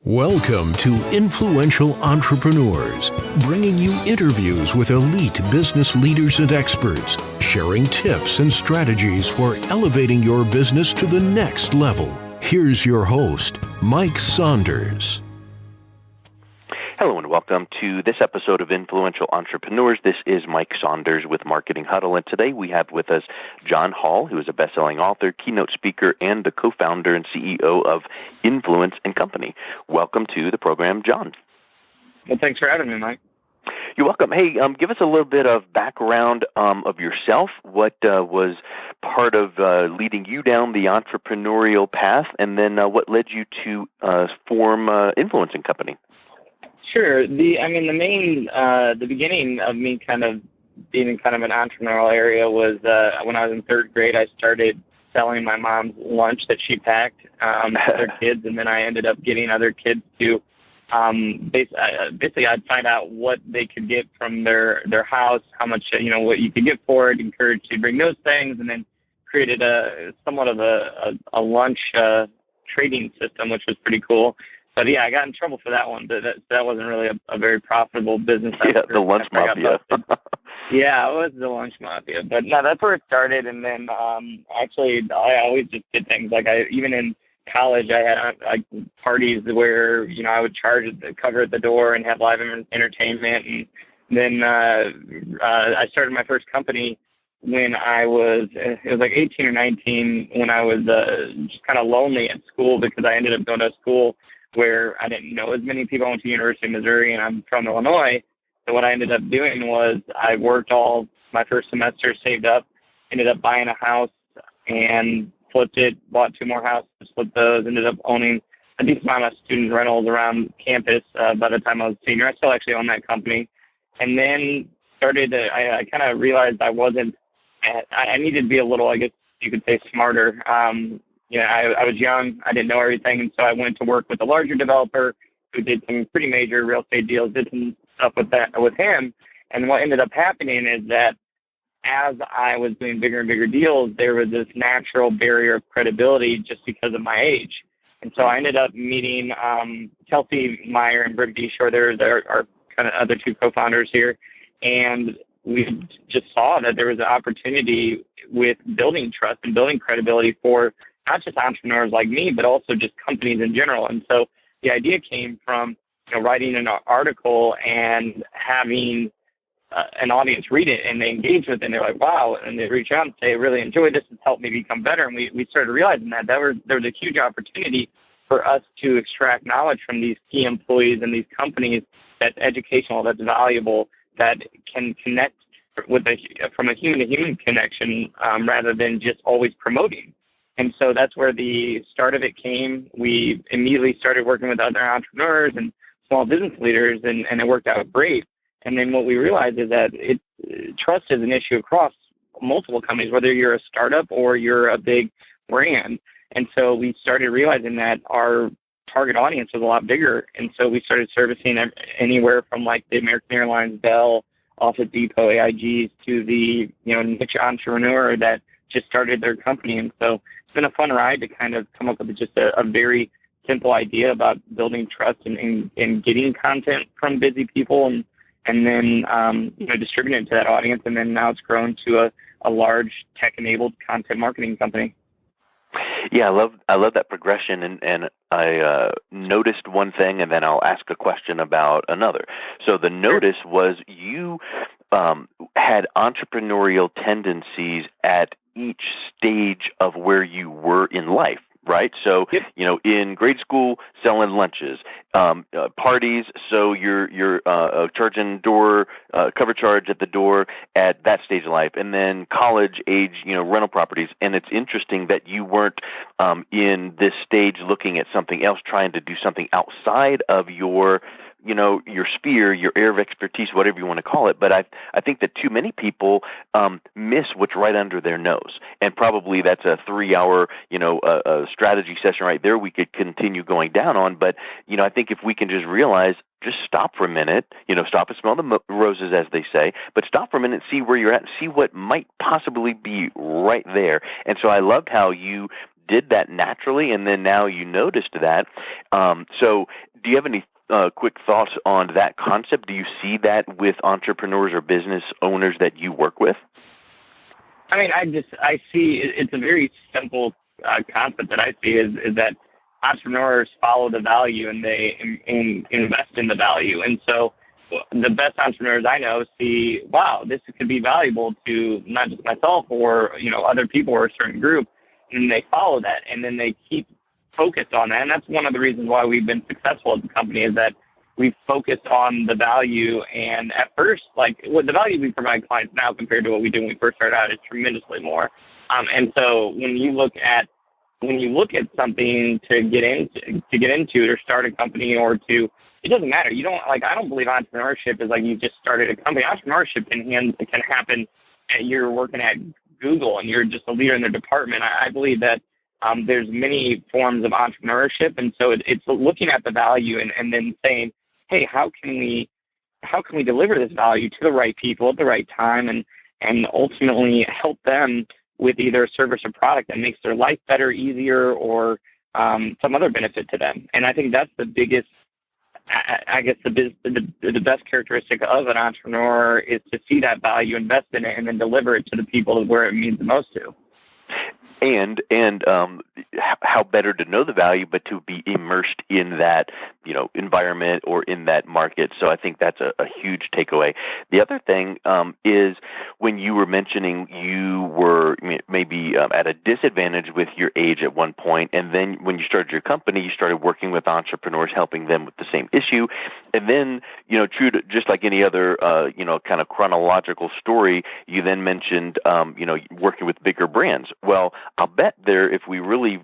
Welcome to Influential Entrepreneurs, bringing you interviews with elite business leaders and experts, sharing tips and strategies for elevating your business to the next level. Here's your host, Mike Saunders. Hello and welcome to this episode of Influential Entrepreneurs. This is Mike Saunders with Marketing Huddle, and today we have with us John Hall, who is a best-selling author, keynote speaker, and the co-founder and CEO of Influence and Company. Welcome to the program, John. Well, thanks for having me, Mike. You're welcome. Hey, give us a little bit of background of yourself. What was part of leading you down the entrepreneurial path, and then what led you to form Influence and Company? Sure. The beginning of me kind of being in kind of an entrepreneurial area was when I was in third grade. I started selling my mom's lunch that she packed to other kids, and then I ended up getting other kids to basically I'd find out what they could get from their house, how much what you could get for it, encourage to bring those things, and then created somewhat of a lunch trading system, which was pretty cool. But yeah, I got in trouble for that one. That wasn't really a very profitable business. Yeah, the lunch mafia. Yeah, it was the lunch mafia. But no, that's where it started. And then actually, I always just did things like even in college, I had parties where I would charge the cover at the door and have live entertainment. And then I started my first company when it was like 18 or 19, when I was just kind of lonely at school because I ended up going to school where I didn't know as many people. I went to the University of Missouri, and I'm from Illinois. So what I ended up doing was I worked all my first semester, saved up, ended up buying a house and flipped it, bought 2 more houses, flipped those, ended up owning a decent amount of student rentals around campus by the time I was a senior. I still actually own that company. And then I kind of realized I needed to be a little, I guess you could say, smarter. I was young. I didn't know everything, and so I went to work with a larger developer who did some pretty major real estate deals, did some stuff with him. And what ended up happening is that as I was doing bigger and bigger deals, there was this natural barrier of credibility just because of my age. And so I ended up meeting Kelsey Meyer and Britt Beshore. They're our kind of other 2 co-founders here, and we just saw that there was an opportunity with building trust and building credibility for not just entrepreneurs like me, but also just companies in general. And so the idea came from writing an article and having an audience read it, and they engage with it, and they're like, wow, and they reach out and say, I really enjoyed this, it's helped me become better. And we started realizing that there was a huge opportunity for us to extract knowledge from these key employees and these companies that's educational, that's valuable, that can connect from a human-to-human connection rather than just always promoting. And so that's where the start of it came. We immediately started working with other entrepreneurs and small business leaders, and it worked out great. And then what we realized is that trust is an issue across multiple companies, whether you're a startup or you're a big brand. And so we started realizing that our target audience was a lot bigger. And so we started servicing anywhere from like the American Airlines, Bell, Office Depot, AIGs to the niche entrepreneur that just started their company. And so it's been a fun ride to kind of come up with just a very simple idea about building trust and getting content from busy people and then distributing it to that audience. And then now it's grown to a large tech-enabled content marketing company. Yeah, I love that progression, and I noticed one thing, and then I'll ask a question about another. So the notice was you had entrepreneurial tendencies at each stage of where you were in life, right? So, in grade school, selling lunches, parties, so you're charging cover charge at the door at that stage of life, and then college age, rental properties. And it's interesting that you weren't in this stage looking at something else, trying to do something outside of your sphere, your area of expertise, whatever you want to call it. But I think that too many people miss what's right under their nose. And probably that's a 3-hour, strategy session right there we could continue going down on. But, I think if we can just realize, just stop for a minute, stop and smell the roses, as they say, but stop for a minute, see where you're at, and see what might possibly be right there. And so I loved how you did that naturally, and then now you noticed that. So Do you have any quick thoughts on that concept? Do you see that with entrepreneurs or business owners that you work with? I mean, I see it's a very simple concept that I see is that entrepreneurs follow the value and they invest in the value. And so the best entrepreneurs I know see, wow, this could be valuable to not just myself or, other people or a certain group, and they follow that, and then they keep focused on that. And that's one of the reasons why we've been successful as a company is that we've focused on the value. And at first, the value we provide clients now compared to what we did when we first started out is tremendously more. And so when you look at something to get into or start a company or to, it doesn't matter. You don't I don't believe entrepreneurship is like you just started a company. Entrepreneurship can happen and you're working at Google and you're just a leader in their department. I believe that there's many forms of entrepreneurship, and so it's looking at the value and then saying, hey, how can we deliver this value to the right people at the right time and ultimately help them with either a service or product that makes their life better, easier, or some other benefit to them. And I think that's the biggest, I guess the best characteristic of an entrepreneur is to see that value, invest in it, and then deliver it to the people where it means the most to. And how better to know the value, but to be immersed in that, environment or in that market. So I think that's a huge takeaway. The other thing is when you were mentioning you were maybe at a disadvantage with your age at one point, and then when you started your company, you started working with entrepreneurs, helping them with the same issue. And then, true to just like any other, kind of chronological story, you then mentioned, working with bigger brands. Well, I'll bet if we really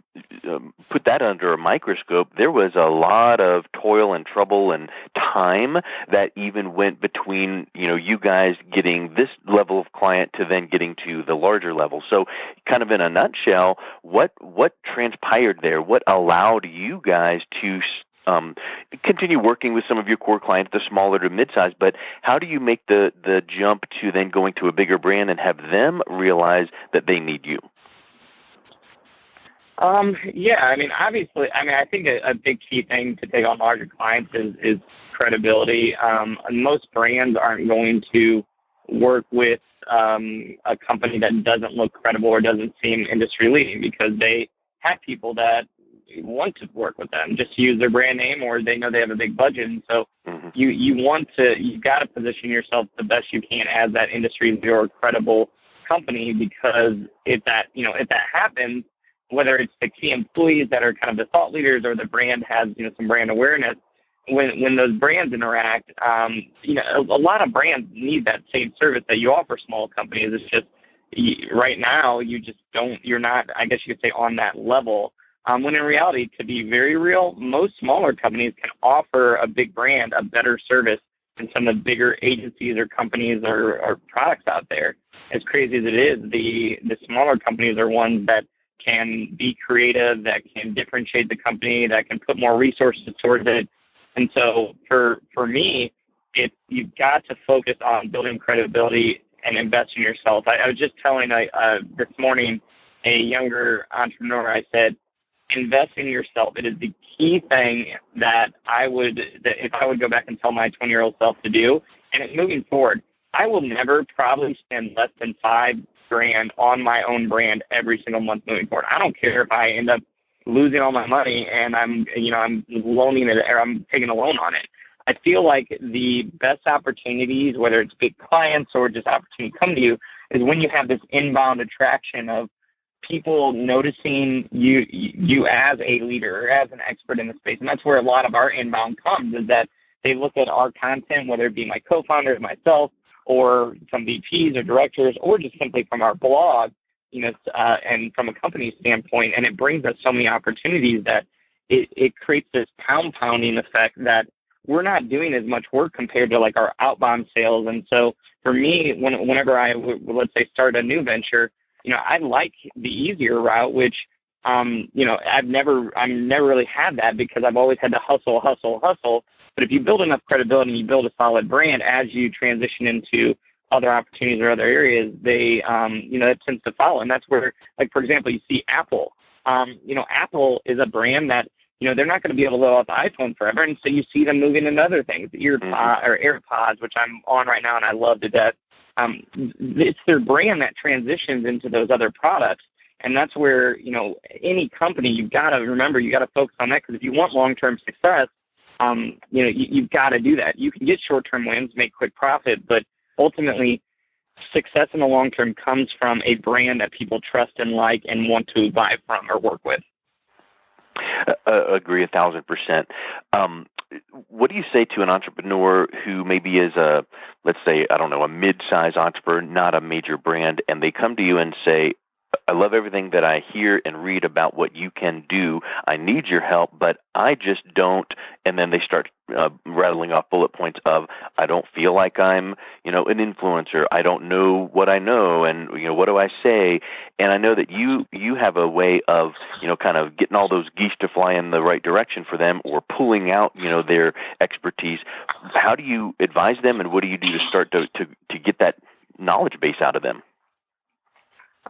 put that under a microscope, there was a lot of toil and trouble and time that even went between, you guys getting this level of client to then getting to the larger level. So kind of in a nutshell, what transpired there? What allowed you guys to continue working with some of your core clients, the smaller to mid-size, but how do you make the jump to then going to a bigger brand and have them realize that they need you? Obviously, I think a big key thing to take on larger clients is credibility. Most brands aren't going to work with a company that doesn't look credible or doesn't seem industry leading because they have people that want to work with them just to use their brand name, or they know they have a big budget. And so you've got to position yourself the best you can as that industry leader or credible company, because if that happens, whether it's the key employees that are kind of the thought leaders or the brand has, some brand awareness, when those brands interact, a lot of brands need that same service that you offer small companies. It's just right now you're not, I guess you could say, on that level. When in reality, to be very real, most smaller companies can offer a big brand a better service than some of the bigger agencies or companies or products out there. As crazy as it is, the smaller companies are ones that can be creative, that can differentiate the company, that can put more resources towards it. And so for me, you've got to focus on building credibility and invest in yourself. I was just telling this morning a younger entrepreneur, I said, invest in yourself. It is the key thing that if I would go back and tell my 20-year-old self to do. And moving forward, I will never probably spend less than $5,000 on my own brand every single month moving forward. I don't care if I end up losing all my money and I'm loaning it or I'm taking a loan on it. I feel like the best opportunities, whether it's big clients or just opportunity come to you, is when you have this inbound attraction of people noticing you as a leader or as an expert in the space. And that's where a lot of our inbound comes, is that they look at our content, whether it be my co-founders, myself, or some VPs or directors, or just simply from our blog, and from a company standpoint, and it brings us so many opportunities that it creates this compounding effect that we're not doing as much work compared to like our outbound sales. And so for me, whenever I let's say start a new venture, I like the easier route, which I've never really had that because I've always had to hustle. But if you build enough credibility and you build a solid brand as you transition into other opportunities or other areas, that tends to follow. And that's where, like, for example, you see Apple. Apple is a brand that they're not going to be able to live off the iPhone forever. And so you see them moving into other things, AirPods, which I'm on right now and I love to death. It's their brand that transitions into those other products. And that's where, any company, you've got to remember, you got to focus on that, because if you want long-term success, you've got to do that. You can get short-term wins, make quick profit, but ultimately success in the long term comes from a brand that people trust and like and want to buy from or work with. Agree 1,000%. What do you say to an entrepreneur who maybe is let's say, a mid-size entrepreneur, not a major brand, and they come to you and say, I love everything that I hear and read about what you can do. I need your help, but I just don't. And then they start rattling off bullet points of, I don't feel like I'm, an influencer. I don't know what I know, and what do I say? And I know that you have a way of, kind of getting all those geese to fly in the right direction for them, or pulling out, their expertise. How do you advise them, and what do you do to start to get that knowledge base out of them?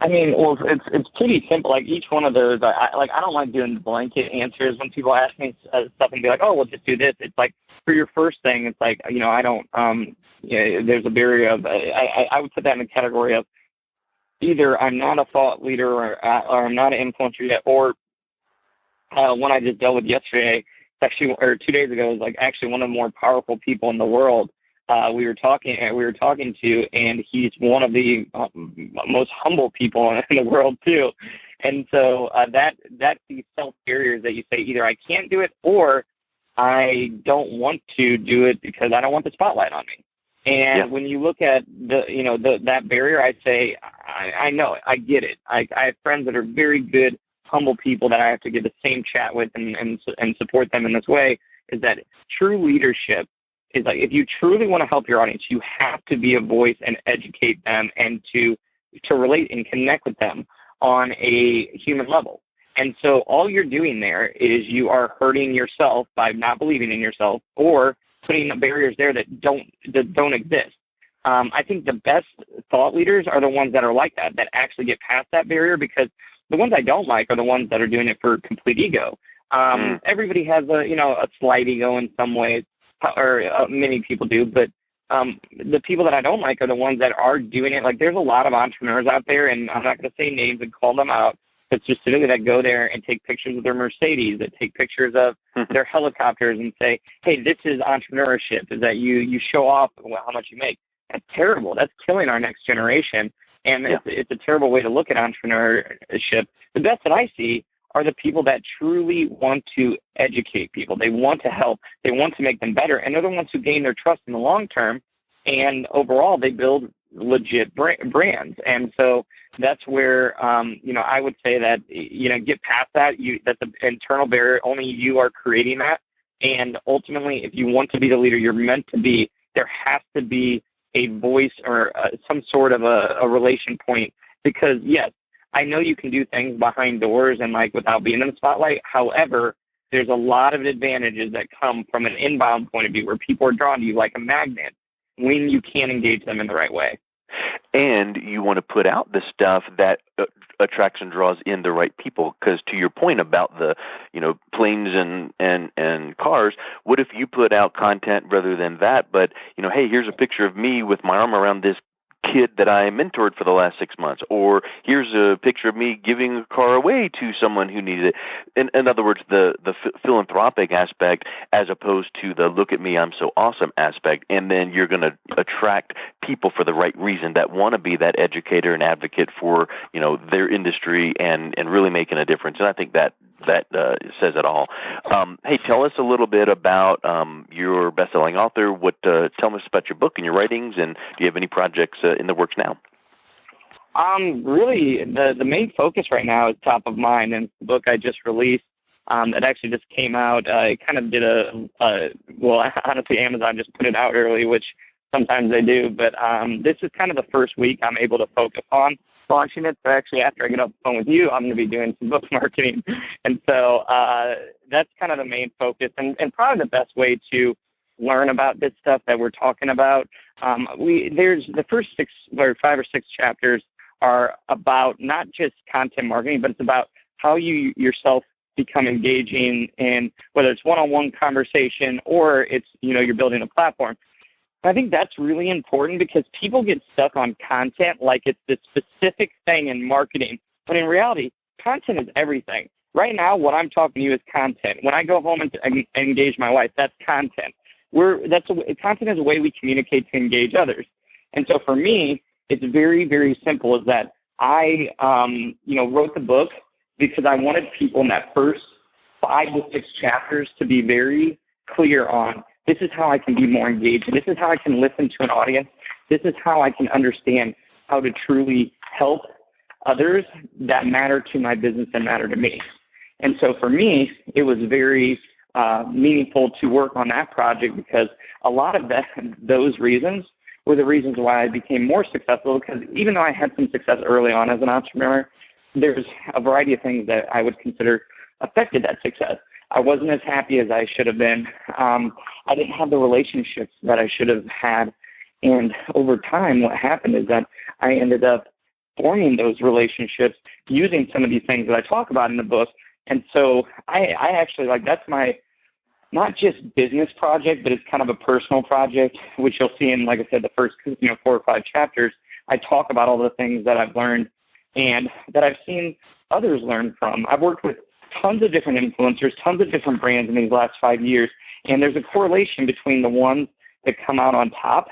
I mean, well, it's pretty simple. Like each one of those, I don't like doing blanket answers when people ask me stuff and be like, oh, well, just do this. It's like for your first thing, it's like, I don't. There's a barrier of. I would put that in the category of either I'm not a thought leader or I'm not an influencer yet, or one I just dealt with yesterday, actually, or 2 days ago, is like actually one of the more powerful people in the world. We were talking to, and he's one of the most humble people in the world too. And so that's these self barriers that you say either I can't do it or I don't want to do it because I don't want the spotlight on me. And when you look at that barrier, I say I know it, I get it. I have friends that are very good, humble people that I have to give the same chat with and support them in this way. Is that true leadership? Is like if you truly want to help your audience, you have to be a voice and educate them and to relate and connect with them on a human level. And so all you're doing there is you are hurting yourself by not believing in yourself or putting barriers there that don't exist. I think the best thought leaders are the ones that are like that actually get past that barrier, because the ones I don't like are the ones that are doing it for complete ego. Everybody has a slight ego in some ways. Or many people do, but the people that I don't like are the ones that are doing it. Like there's a lot of entrepreneurs out there, and I'm not going to say names and call them out, but specifically that go there and take pictures of their Mercedes, that take pictures of their helicopters and say, hey, this is entrepreneurship, is that you show off how much you make. That's terrible. That's killing our next generation, and it's a terrible way to look at entrepreneurship. The best that I see are the people that truly want to educate people. They want to help. They want to make them better. And they're the ones who gain their trust in the long term. And overall, they build legit brands. And so that's where, I would say that, get past that. That's an internal barrier. Only you are creating that. And ultimately, if you want to be the leader you're meant to be, there has to be a voice or some sort of a relation point. Because, yes, I know you can do things behind doors and without being in the spotlight. However, there's a lot of advantages that come from an inbound point of view where people are drawn to you like a magnet when you can engage them in the right way. And you want to put out the stuff that attracts and draws in the right people. Because to your point about the, planes and cars, what if you put out content rather than that? But, hey, here's a picture of me with my arm around this kid that I mentored for the last 6 months, or here's a picture of me giving a car away to someone who needed it. In other words, the philanthropic aspect as opposed to the look at me, I'm so awesome aspect. And then you're going to attract people for the right reason that want to be that educator and advocate for, their industry and really making a difference. And I think that says it all. Hey, tell us a little bit about your best-selling author. Tell us about your book and your writings, and do you have any projects in the works now? Really, the main focus right now is top of mind, and the book I just released. It actually just came out. It kind of did honestly, Amazon just put it out early, which sometimes they do. But this is kind of the first week I'm able to focus on launching it. So actually, after I get off the phone with you, I'm going to be doing some book marketing. And so that's kind of the main focus and probably the best way to learn about this stuff that we're talking about. There's the first 5 or 6 chapters are about not just content marketing, but it's about how you yourself become engaging, and whether it's one-on-one conversation or it's, you're building a platform. I think that's really important because people get stuck on content like it's this specific thing in marketing. But in reality, content is everything. Right now, what I'm talking to you is content. When I go home and engage my wife, that's content. Content is a way we communicate to engage others. And so for me, it's very, very simple, is that I wrote the book because I wanted people in that first 5 to 6 chapters to be very clear on, this is how I can be more engaged. This is how I can listen to an audience. This is how I can understand how to truly help others that matter to my business and matter to me. And so for me, it was very meaningful to work on that project because a lot of those reasons were the reasons why I became more successful, because even though I had some success early on as an entrepreneur, there's a variety of things that I would consider affected that success. I wasn't as happy as I should have been. I didn't have the relationships that I should have had. And over time, what happened is that I ended up forming those relationships using some of these things that I talk about in the book. And so I actually, that's my not just business project, but it's kind of a personal project, which you'll see in, like I said, the first 4 or 5 chapters. I talk about all the things that I've learned and that I've seen others learn from. I've worked with tons of different influencers, tons of different brands in these last 5 years, and there's a correlation between the ones that come out on top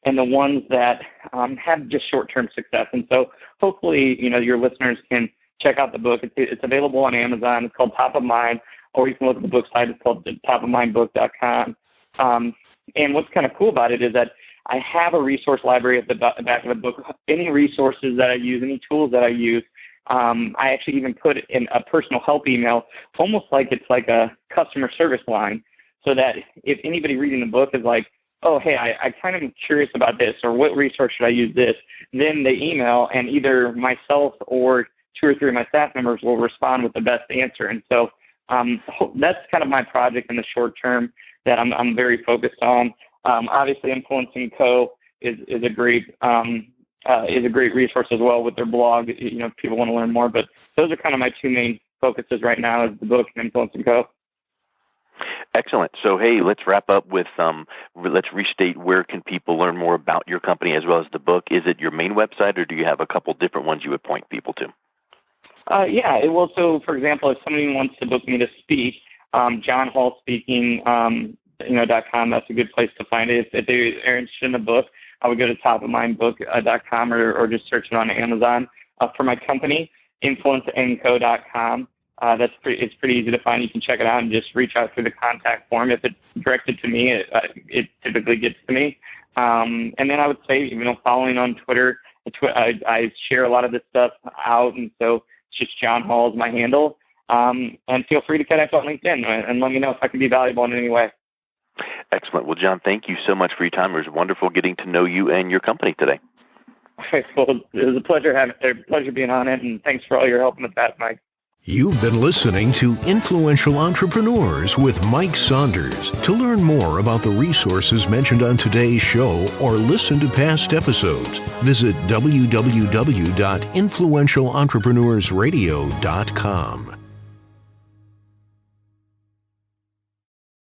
and the ones that have just short-term success. And so hopefully, your listeners can check out the book. It's available on Amazon. It's called Top of Mind, or you can look at the book site. It's called topofmindbook.com. And what's kind of cool about it is that I have a resource library at the back of the book. Any resources that I use, any tools that I use, I actually even put in a personal help email, almost like it's like a customer service line, so that if anybody reading the book is like, oh, hey, I kind of am curious about this, or what resource should I use this, then they email, and either myself or 2 or 3 of my staff members will respond with the best answer. And so that's kind of my project in the short term that I'm very focused on. Obviously, Influencing Co. is a great resource as well with their blog. If people want to learn more. But those are kind of my 2 main focuses right now, is the book and Influencing Co. Excellent. So, hey, let's wrap up with let's restate, where can people learn more about your company as well as the book? Is it your main website, or do you have a couple different ones you would point people to? So, for example, if somebody wants to book me to speak, johnhallspeaking.com, that's a good place to find it. If they are interested in the book, I would go to topofmindbook.com or just search it on Amazon. For my company, influenceandco.com. It's pretty easy to find. You can check it out and just reach out through the contact form. If it's directed to me, it typically gets to me. And then I would say, following on Twitter, I share a lot of this stuff out, and so it's just John Hall is my handle. And feel free to connect on LinkedIn and let me know if I can be valuable in any way. Excellent. Well, John, thank you so much for your time. It was wonderful getting to know you and your company today. Well, it was a pleasure being on it, and thanks for all your help in the past, Mike. You've been listening to Influential Entrepreneurs with Mike Saunders. To learn more about the resources mentioned on today's show or listen to past episodes, visit www.influentialentrepreneurssradio.com.